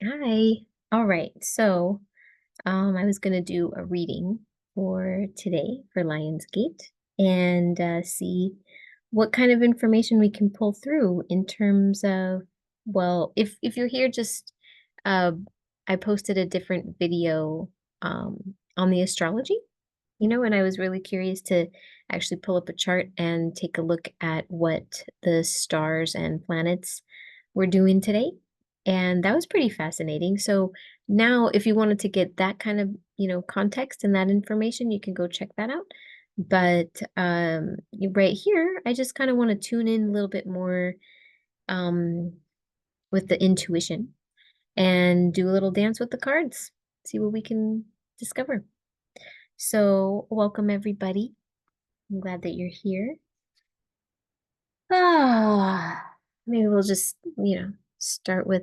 Hi. All right. So, I was going to do a reading for today for Lionsgate and see what kind of information we can pull through in terms of, well, if you're here, just uh, I posted a different video on the astrology, and I was really curious to actually pull up a chart and take a look at what the stars and planets were doing today. And that was pretty fascinating. So now, if you wanted to get that kind of, context and that information, you can go check that out. But right here, I just kind of want to tune in a little bit more um, with the intuition and do a little dance with the cards, see what we can discover. So, welcome everybody. I'm glad that you're here. Maybe we'll just, start with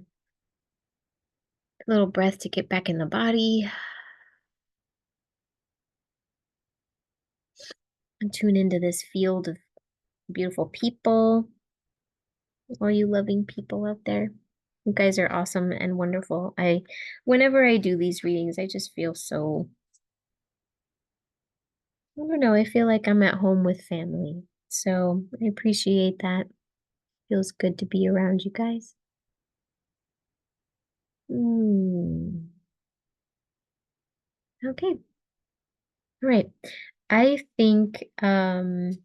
a little breath to get back in the body and tune into this field of beautiful people, all you loving people out there. You guys are awesome and wonderful. Whenever I do these readings, I just feel so, I don't know, I feel like I'm at home with family. So I appreciate that. Feels good to be around you guys. Okay. All right. I think we'll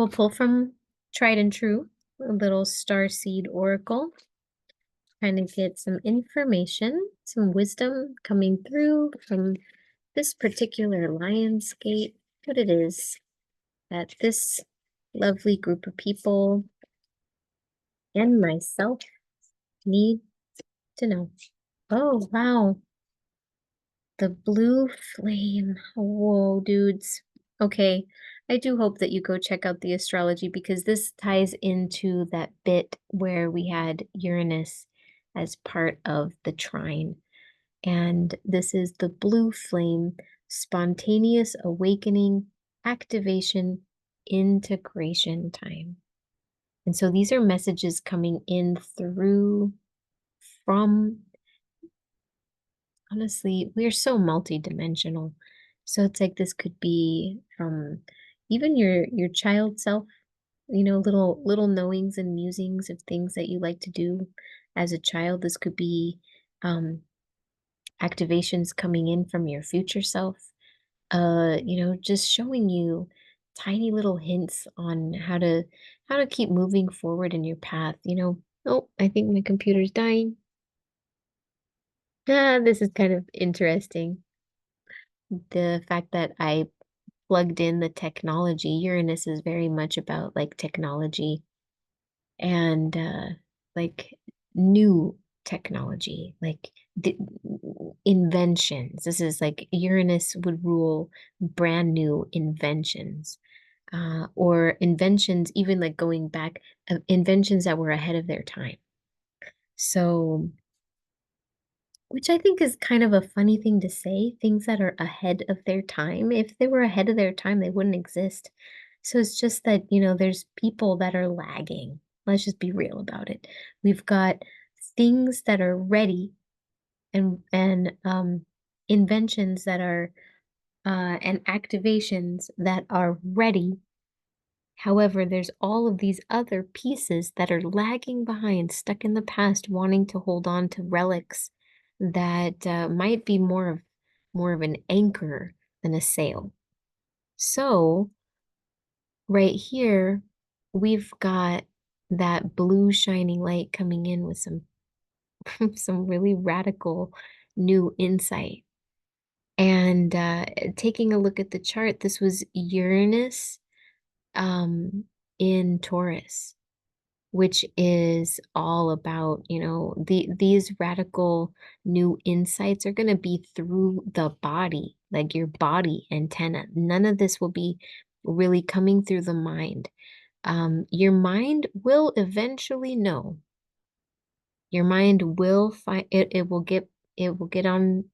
pull from Tried and True, a little Starseed Oracle, kind of get some information, some wisdom coming through from this particular Lionsgate, what it is that this lovely group of people and myself need to know. Oh, wow. The blue flame. Whoa, dudes. Okay. I do hope that you go check out the astrology because this ties into that bit where we had Uranus as part of the trine. And this is the blue flame, spontaneous awakening, activation, integration time. And so these are messages coming in through from, honestly, we're so multidimensional. So it's like this could be from even your child self, little knowings and musings of things that you like to do as a child. This could be activations coming in from your future self. Just showing you tiny little hints on how to keep moving forward in your path. Oh, I think my computer's dying. This is kind of interesting. The fact that I plugged in the technology. Uranus is very much about like technology and like new technology, like the inventions. This is like Uranus would rule brand new inventions. Or inventions, even like going back, inventions that were ahead of their time. So, which I think is kind of a funny thing to say, things that are ahead of their time. If they were ahead of their time, they wouldn't exist. So it's just that, there's people that are lagging. Let's just be real about it. We've got things that are ready and inventions that are and activations that are ready. However, there's all of these other pieces that are lagging behind, stuck in the past, wanting to hold on to relics that might be more of an anchor than a sail. So right here, we've got that blue shining light coming in with some some really radical new insight. And taking a look at the chart, this was Uranus um, in Taurus, which is all about, these radical new insights are going to be through the body, like your body antenna. None of this will be really coming through the mind. Your mind will eventually know. Your mind will find it, it will get on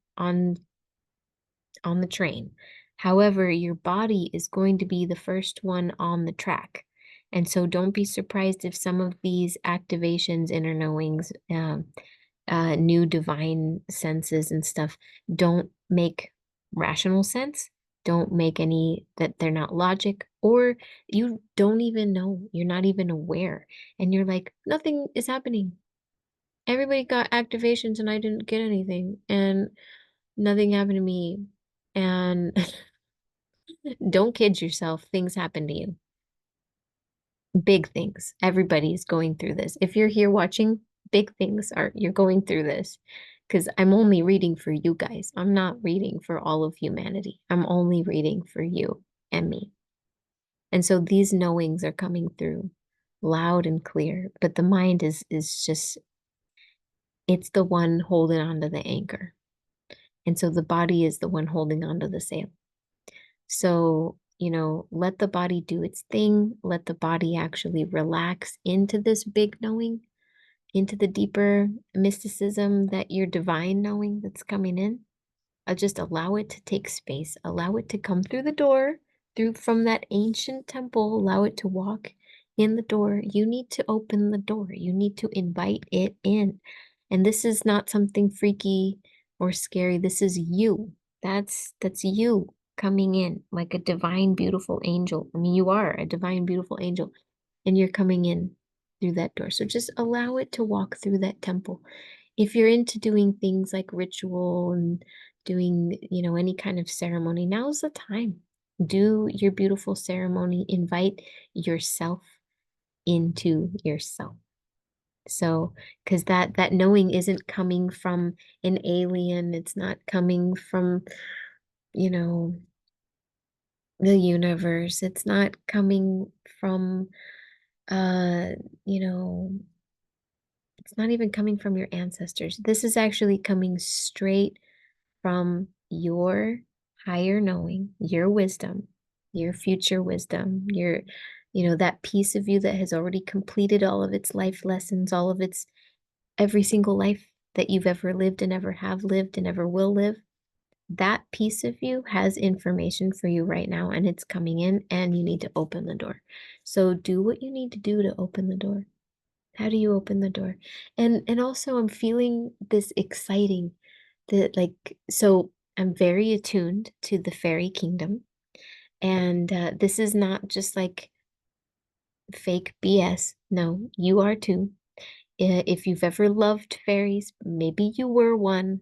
the train. However, your body is going to be the first one on the track. And so don't be surprised if some of these activations, inner knowings, new divine senses and stuff don't make rational sense, don't make any, that they're not logic, or you don't even know, you're not even aware, and you're like, nothing is happening. Everybody got activations and I didn't get anything, and nothing happened to me. And don't kid yourself, things happen to you. Big things. Everybody's going through this. If you're here watching, big things are, you're going through this. Because I'm only reading for you guys. I'm not reading for all of humanity. I'm only reading for you and me. And so these knowings are coming through loud and clear, but the mind is just, it's the one holding onto the anchor. And so the body is the one holding onto the sail. So, let the body do its thing. Let the body actually relax into this big knowing, into the deeper mysticism, that your divine knowing that's coming in. Just allow it to take space. Allow it to come through the door, through from that ancient temple. Allow it to walk in the door. You need to open the door. You need to invite it in. And this is not something freaky or scary. This is you. That's you coming in like a divine, beautiful angel. I mean, you are a divine, beautiful angel, and you're coming in through that door. So just allow it to walk through that temple. If you're into doing things like ritual and doing, any kind of ceremony, now's the time. Do your beautiful ceremony. Invite yourself into yourself. So, because that knowing isn't coming from an alien, it's not coming from, you know, the universe. It's not coming from, uh, you know, it's not even coming from your ancestors. This is actually coming straight from your higher knowing, your wisdom, your future wisdom, that piece of you that has already completed all of its life lessons, all of its every single life that you've ever lived and ever have lived and ever will live. That piece of you has information for you right now, and it's coming in, and you need to open the door. So do what you need to do to open the door. How do you open the door? And also I'm feeling this exciting, that like, so I'm very attuned to the fairy kingdom, and this is not just like fake BS. No, you are too. If you've ever loved fairies, maybe you were one,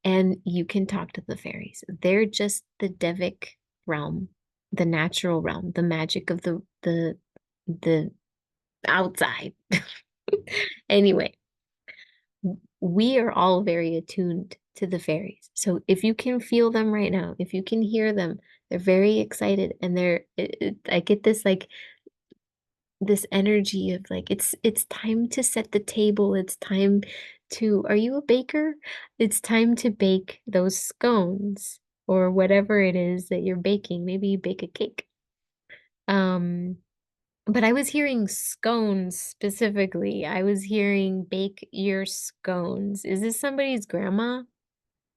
and you can talk to the fairies. They're just the Devic realm, the natural realm, the magic of the outside. Anyway, we are all very attuned to the fairies. So if you can feel them right now, if you can hear them, they're very excited, and I get this like this energy of like, it's time to set the table. It's time to, are you a baker? It's time to bake those scones or whatever it is that you're baking. Maybe you bake a cake. Um, but I was hearing scones specifically. I was hearing bake your scones. Is this somebody's grandma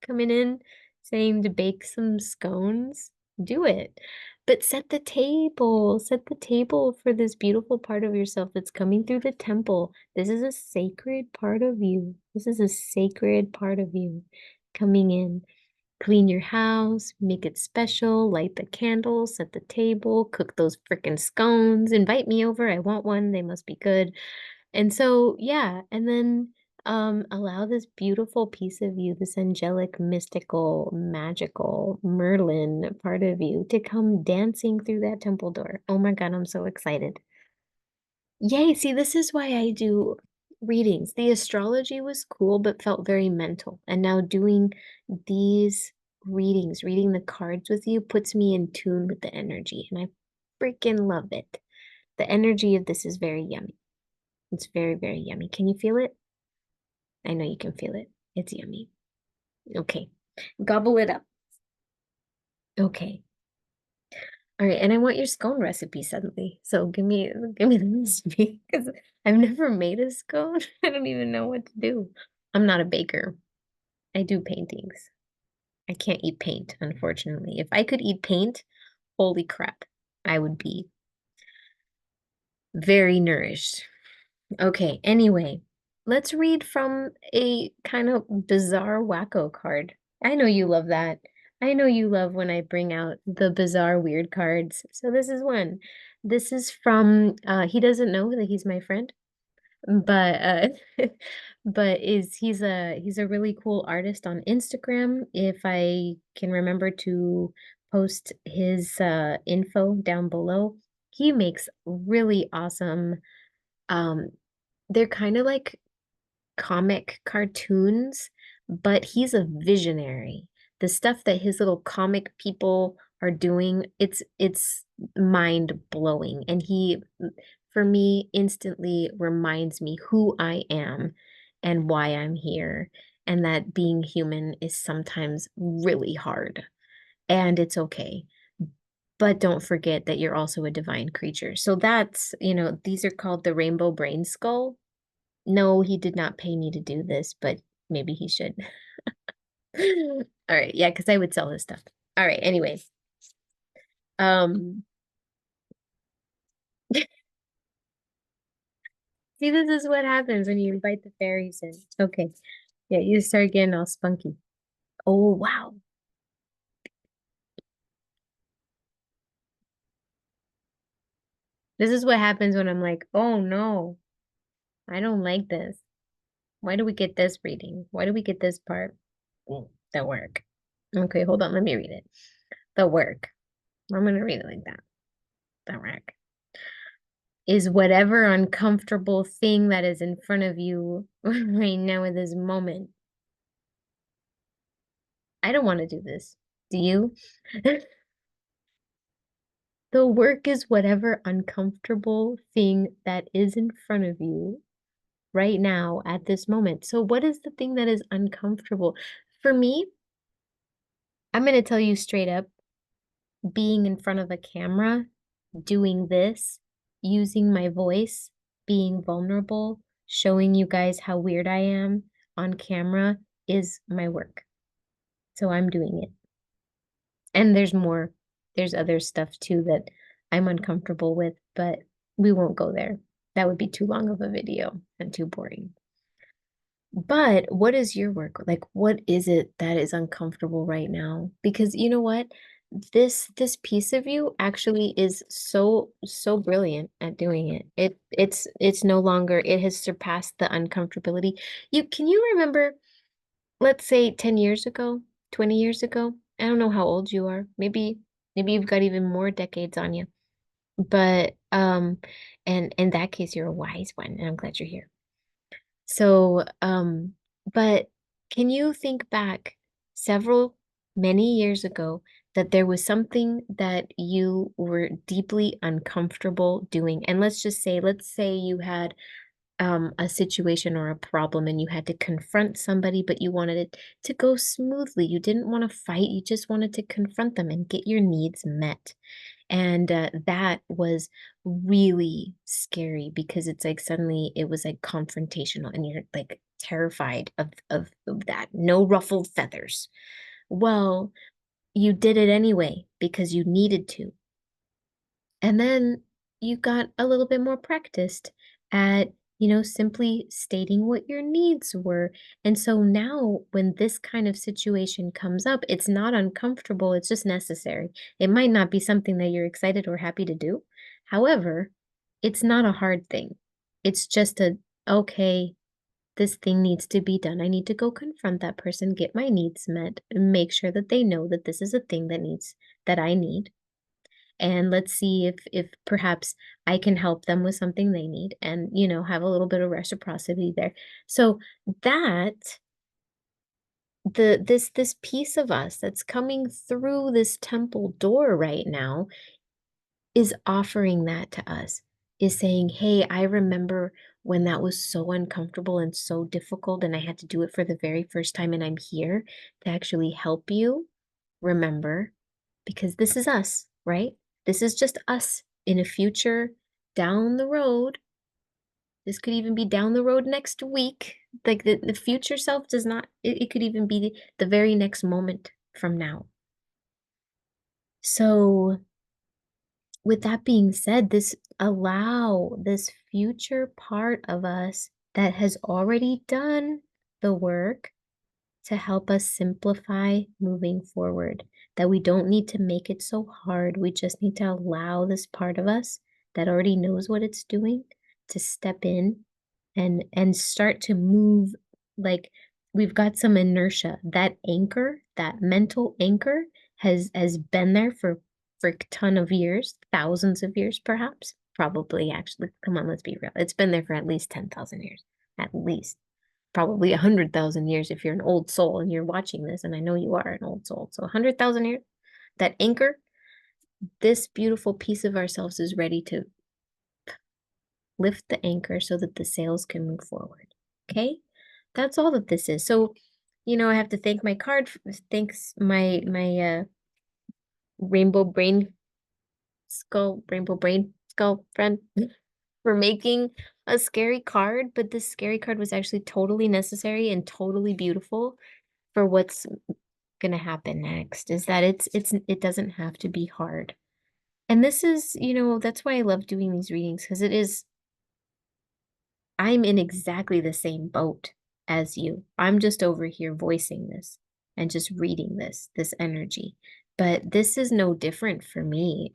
coming in saying to bake some scones? Do it. But set the table. Set the table for this beautiful part of yourself that's coming through the temple. This is a sacred part of you. This is a sacred part of you coming in. Clean your house, make it special, light the candles, set the table, cook those freaking scones, invite me over. I want one. They must be good. And so, yeah, and then allow this beautiful piece of you, this angelic, mystical, magical Merlin part of you to come dancing through that temple door. Oh my God, I'm so excited. Yay, see, this is why I do readings. The astrology was cool, but felt very mental. And now doing these readings, reading the cards with you, puts me in tune with the energy, and I freaking love it. The energy of this is very yummy. It's very, very yummy. Can you feel it? I know you can feel it. It's yummy. Okay. Gobble it up. Okay. All right. And I want your scone recipe suddenly. So give me the recipe, because I've never made a scone. I don't even know what to do. I'm not a baker. I do paintings. I can't eat paint, unfortunately. If I could eat paint, holy crap, I would be very nourished. Okay. Anyway, let's read from a kind of bizarre wacko card. I know you love that. I know you love when I bring out the bizarre weird cards. So this is one. This is from he doesn't know that he's my friend, but but is he's a really cool artist on Instagram. If I can remember to post his info down below. He makes really awesome um they're kind of like comic cartoons, but he's a visionary. The stuff that his little comic people are doing, it's mind blowing. And he, for me, instantly reminds me who I am and why I'm here, and that being human is sometimes really hard, and it's okay. But don't forget that you're also a divine creature. So that's, these are called the Rainbow Brain Skull. No, he did not pay me to do this, but maybe he should. All right, yeah, because I would sell his stuff. All right, anyways. Um, see, this is what happens when you invite the fairies in. Okay. Yeah, you start getting all spunky. Oh, wow. This is what happens when I'm like, oh no, I don't like this. Why do we get this reading? Why do we get this part? The work. Okay, hold on, let me read it. The work. I'm gonna read it like that. The work is whatever uncomfortable thing that is in front of you right now in this moment. I don't want to do this. Do you? The work is whatever uncomfortable thing that is in front of you right now at this moment. So, what is the thing that is uncomfortable? For me, I'm going to tell you straight up, being in front of a camera, doing this, using my voice, being vulnerable, showing you guys how weird I am on camera is my work. So I'm doing it. And there's more. There's other stuff too that I'm uncomfortable with, but we won't go there. That would be too long of a video and too boring. But what is your work? Like, what is it that is uncomfortable right now? Because you know what? This piece of you actually is so brilliant at doing it. It's no longer, it has surpassed the uncomfortability. Can you remember, let's say 10 years ago, 20 years ago? I don't know how old you are. Maybe you've got even more decades on you. But and in that case, you're a wise one, and I'm glad you're here. So, but can you think back many years ago that there was something that you were deeply uncomfortable doing? And let's say you had a situation or a problem and you had to confront somebody, but you wanted it to go smoothly. You didn't want to fight, you just wanted to confront them and get your needs met. And that was really scary because it's like suddenly it was like confrontational and you're like terrified of that. No ruffled feathers. Well, you did it anyway because you needed to. And then you got a little bit more practiced at, simply stating what your needs were. And so now when this kind of situation comes up, it's not uncomfortable, it's just necessary. It might not be something that you're excited or happy to do. However, it's not a hard thing. It's just okay, this thing needs to be done. I need to go confront that person, get my needs met, and make sure that they know that this is a thing that I need, and let's see if perhaps I can help them with something they need, and have a little bit of reciprocity there. So that this piece of us that's coming through this temple door right now is offering that to us, is saying, hey, I remember when that was so uncomfortable and so difficult and I had to do it for the very first time, and I'm here to actually help you remember, because this is us, right? This is just us in a future down the road. This could even be down the road next week. Like the future self does not, it could even be the very next moment from now. So, with that being said, allow this future part of us that has already done the work to help us simplify moving forward, that we don't need to make it so hard. We just need to allow this part of us that already knows what it's doing to step in and start to move. Like, we've got some inertia. That anchor, that mental anchor has been there for a ton of years, thousands of years perhaps. Probably, actually, come on, let's be real. It's been there for at least 10,000 years. At least probably 100,000 years if you're an old soul and you're watching this, and I know you are an old soul. So 100,000 years, that anchor, this beautiful piece of ourselves is ready to lift the anchor so that the sails can move forward. Okay? That's all that this is. So, I have to thank my card, thanks my rainbow brain rainbow brain skull friend for making a scary card, but this scary card was actually totally necessary and totally beautiful for what's gonna happen next, is that it doesn't have to be hard. And this is, that's why I love doing these readings, because I'm in exactly the same boat as you. I'm just over here voicing this and just reading this energy. But this is no different for me.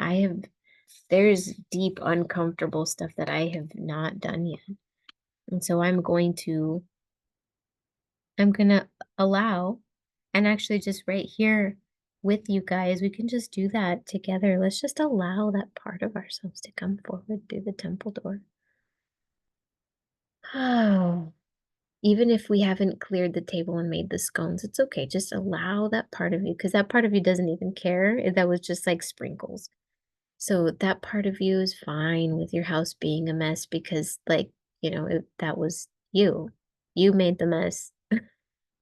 There's deep, uncomfortable stuff that I have not done yet. And so I'm gonna allow, and actually just right here with you guys, we can just do that together. Let's just allow that part of ourselves to come forward through the temple door. Oh, even if we haven't cleared the table and made the scones, it's okay. Just allow that part of you, because that part of you doesn't even care. That was just like sprinkles. So that part of you is fine with your house being a mess because, like, that was you. You made the mess.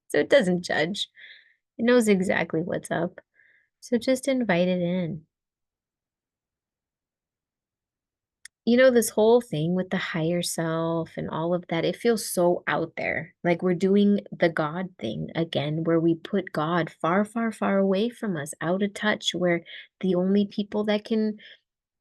So it doesn't judge. It knows exactly what's up. So just invite it in. This whole thing with the higher self and all of that, it feels so out there. Like we're doing the God thing again, where we put God far, far, far away from us, out of touch, where the only people that can,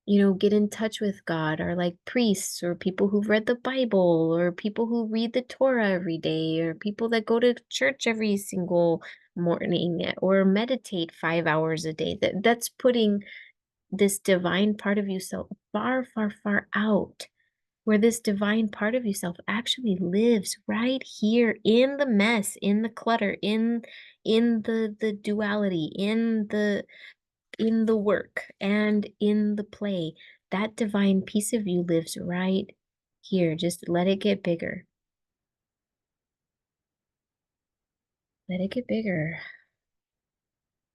get in touch with God are like priests or people who've read the Bible or people who read the Torah every day or people that go to church every single morning or meditate 5 hours a day. That's putting this divine part of yourself far, far, far out, where this divine part of yourself actually lives right here in the mess, in the clutter, in the duality, in the work and in the play. That divine piece of you lives right here. Just let it get bigger. Let it get bigger.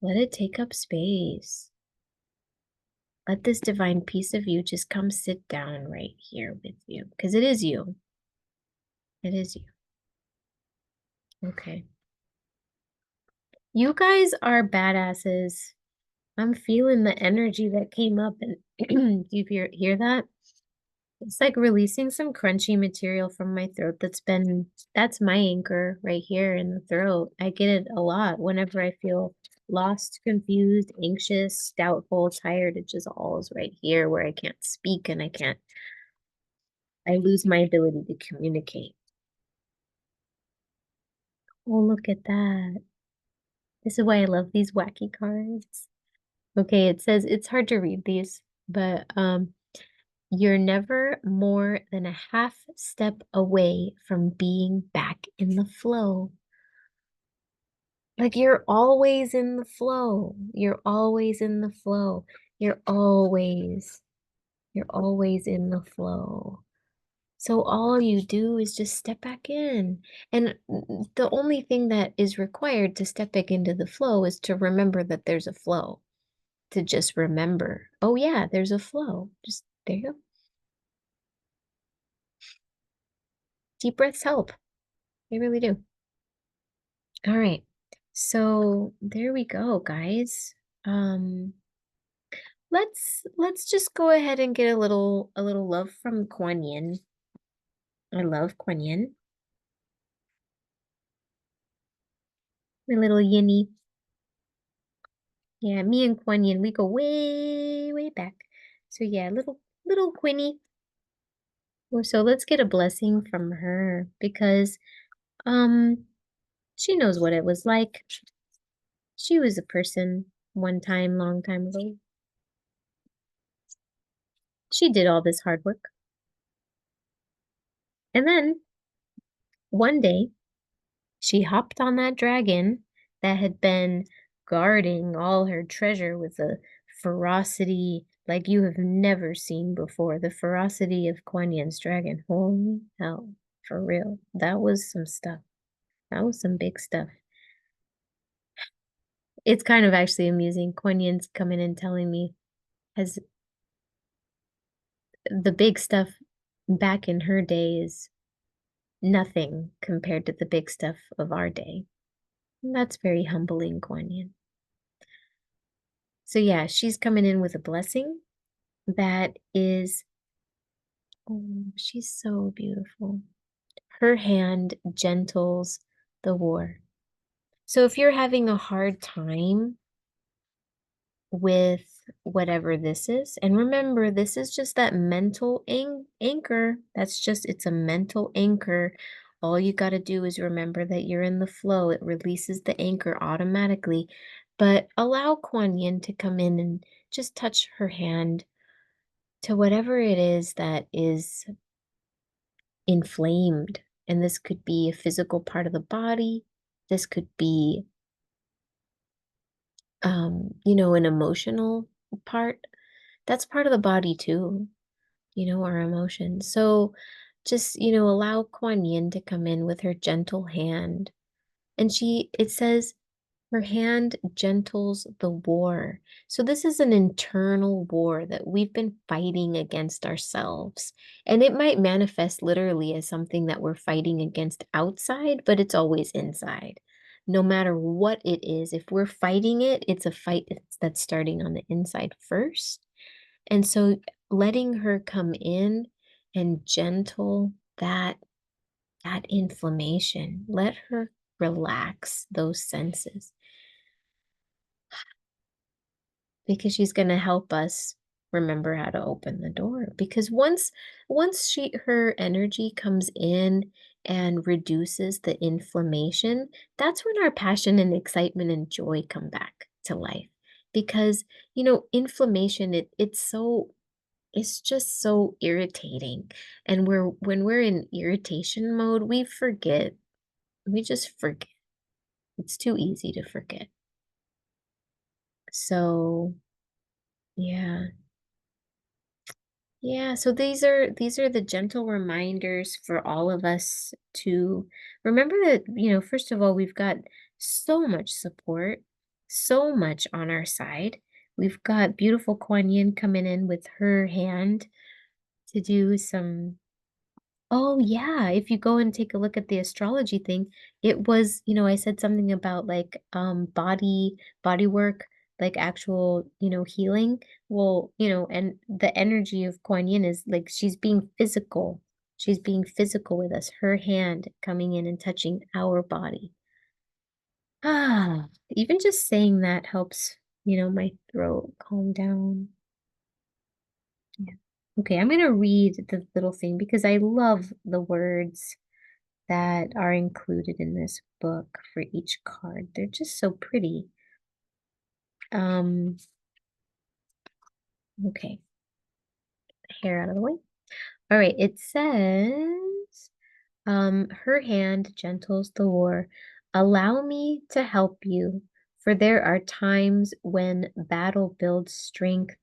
Let it take up space. Let this divine piece of you just come sit down right here with you, because it is you. It is you. Okay. You guys are badasses. I'm feeling the energy that came up, and do you hear that? It's like releasing some crunchy material from my throat that's my anchor right here in the throat. I get it a lot whenever I feel lost, confused, anxious, doubtful, tired. It just all is right here where I can't speak and I lose my ability to communicate. Oh, look at that. This is why I love these wacky cards. Okay, it says it's hard to read these, but you're never more than a half step away from being back in the flow. Like you're always in the flow. You're always in the flow. You're always in the flow. So all you do is just step back in. And the only thing that is required to step back into the flow is to remember that there's a flow. To just remember, oh yeah, there's a flow. Just there you go. Deep breaths help. They really do. All right. So there we go, guys. Um, let's just go ahead and get a little love from Kuan Yin. I love Kuan Yin. My little Yinny. Yeah, me and Kuan Yin, we go way, way back. So yeah, little Quinny. Well, so let's get a blessing from her because she knows what it was like. She was a person one time, long time ago. She did all this hard work. And then one day she hopped on that dragon that had been guarding all her treasure with a ferocity like you have never seen before. The ferocity of Kuan Yin's dragon. Holy hell, for real. That was some stuff. That was some big stuff. It's kind of actually amusing. Kuan Yin's coming and telling me has the big stuff back in her day is nothing compared to the big stuff of our day. And that's very humbling, Kuan Yin. So yeah, she's coming in with a blessing that is, oh, she's so beautiful. Her hand gentles the war. So if you're having a hard time with whatever this is, and remember, this is just that mental anchor. That's just, it's a mental anchor. All you got to do is remember that you're in the flow. It releases the anchor automatically. But allow Kuan Yin to come in and just touch her hand to whatever it is that is inflamed. And this could be a physical part of the body. This could be, an emotional part. That's part of the body too, our emotions. So just, allow Kuan Yin to come in with her gentle hand. And it says, her hand gentles the war. So this is an internal war that we've been fighting against ourselves. And it might manifest literally as something that we're fighting against outside, but it's always inside. No matter what it is, if we're fighting it, it's a fight that's starting on the inside first. And so letting her come in and gentle that inflammation, let her relax those senses because she's going to help us remember how to open the door. Because once her energy comes in and reduces the inflammation, that's when our passion and excitement and joy come back to life. Because inflammation, it's just so irritating. And when we're in irritation mode, we just forget. It's too easy to forget. So yeah. Yeah, so these are the gentle reminders for all of us to remember that, first of all, we've got so much support, so much on our side. We've got beautiful Kuan Yin coming in with her hand to do some. Oh yeah, if you go and take a look at the astrology thing, it was, I said something about like body work, like actual, healing. Well, and the energy of Kuan Yin is like she's being physical. She's being physical with us, her hand coming in and touching our body. Ah, even just saying that helps, my throat calm down. Yeah. Okay, I'm gonna read the little thing because I love the words that are included in this book for each card. They're just so pretty. Um, okay, hair out of the way. All right, it says, her hand gentles the war. Allow me to help you, for there are times when battle builds strength,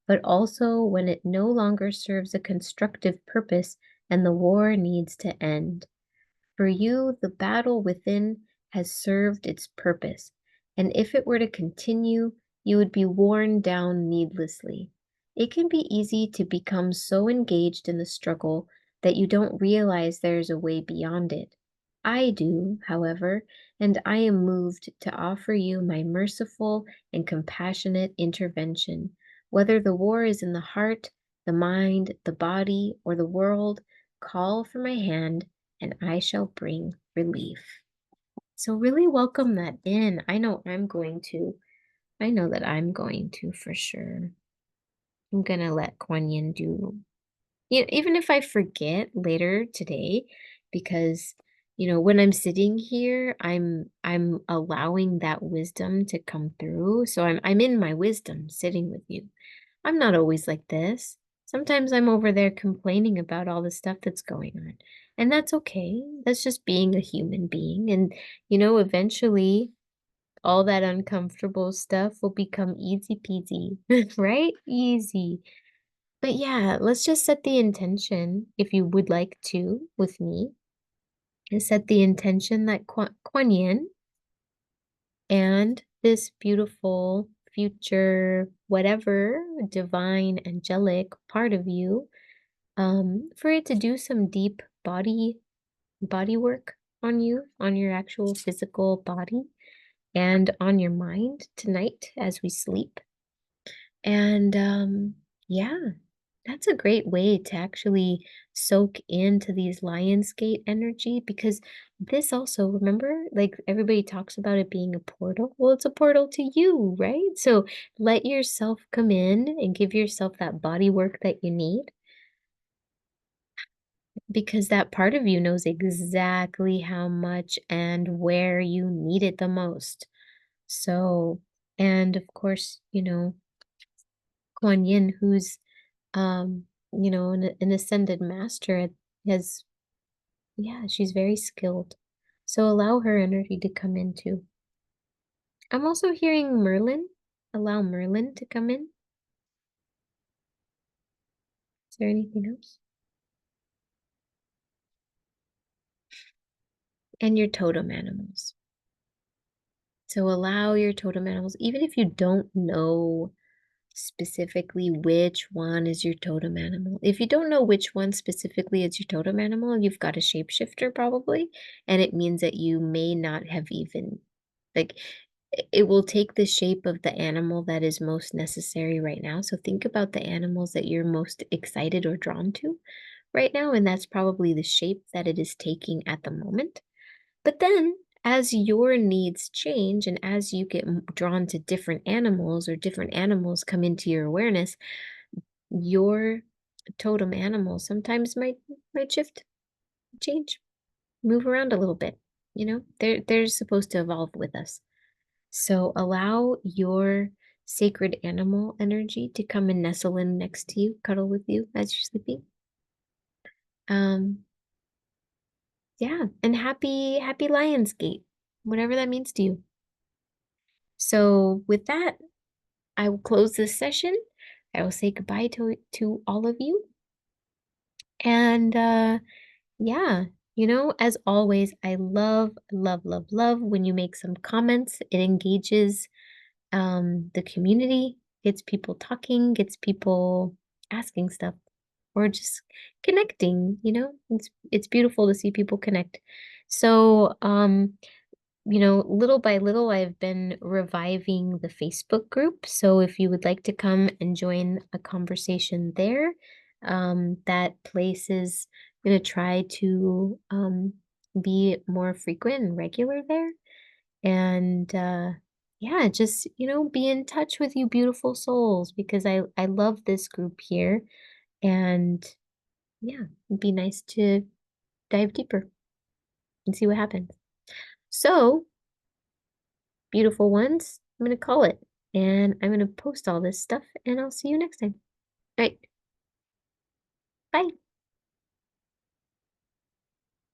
but also when it no longer serves a constructive purpose and the war needs to end. For you, the battle within has served its purpose, and if it were to continue, you would be worn down needlessly. It can be easy to become so engaged in the struggle that you don't realize there is a way beyond it. I do, however, and I am moved to offer you my merciful and compassionate intervention. Whether the war is in the heart, the mind, the body, or the world, call for my hand and I shall bring relief. So really welcome that in. I know I'm going to. I know that I'm going to for sure. I'm gonna let Kuan Yin do. even if I forget later today, because when I'm sitting here, I'm allowing that wisdom to come through. So I'm in my wisdom sitting with you. I'm not always like this. Sometimes I'm over there complaining about all the stuff that's going on. And that's okay. That's just being a human being. And eventually all that uncomfortable stuff will become easy peasy, right? Easy. But yeah, let's just set the intention, if you would like to, with me, and set the intention that Kuan Yin and this beautiful future, whatever divine, angelic part of you, for it to do some deep body work on you, on your actual physical body, and on your mind tonight as we sleep. And yeah, that's a great way to actually soak into these Lionsgate energy because this also, remember, like everybody talks about it being a portal. Well, it's a portal to you, right? So let yourself come in and give yourself that body work that you need because that part of you knows exactly how much and where you need it the most. So, and of course, Kuan Yin, who's an ascended master has, yeah, she's very skilled. So allow her energy to come in too. I'm also hearing Merlin. Allow Merlin to come in. Is there anything else? And your totem animals. So allow your totem animals, even if you don't know specifically which one is your totem animal. If you don't know which one specifically is your totem animal, you've got a shapeshifter probably, and it means that you may not have even like it will take the shape of the animal that is most necessary right now. So think about the animals that you're most excited or drawn to right now, and that's probably the shape that it is taking at the moment. But then, as your needs change and as you get drawn to different animals or different animals come into your awareness, your totem animal sometimes might shift, change, move around a little bit. They're supposed to evolve with us. So allow your sacred animal energy to come and nestle in next to you, cuddle with you as you're sleeping. Um, yeah, and happy Lionsgate, whatever that means to you. So with that, I will close this session. I will say goodbye to all of you. And yeah, as always, I love, love, love, love when you make some comments. It engages the community, gets people talking, gets people asking stuff or just connecting. It's beautiful to see people connect. So, little by little, I've been reviving the Facebook group. So if you would like to come and join a conversation there, that place is going to try to be more frequent and regular there. And yeah, just, be in touch with you beautiful souls because I love this group here. And yeah, it'd be nice to dive deeper and see what happens. So, beautiful ones, I'm going to call it. And I'm going to post all this stuff and I'll see you next time. All right. Bye.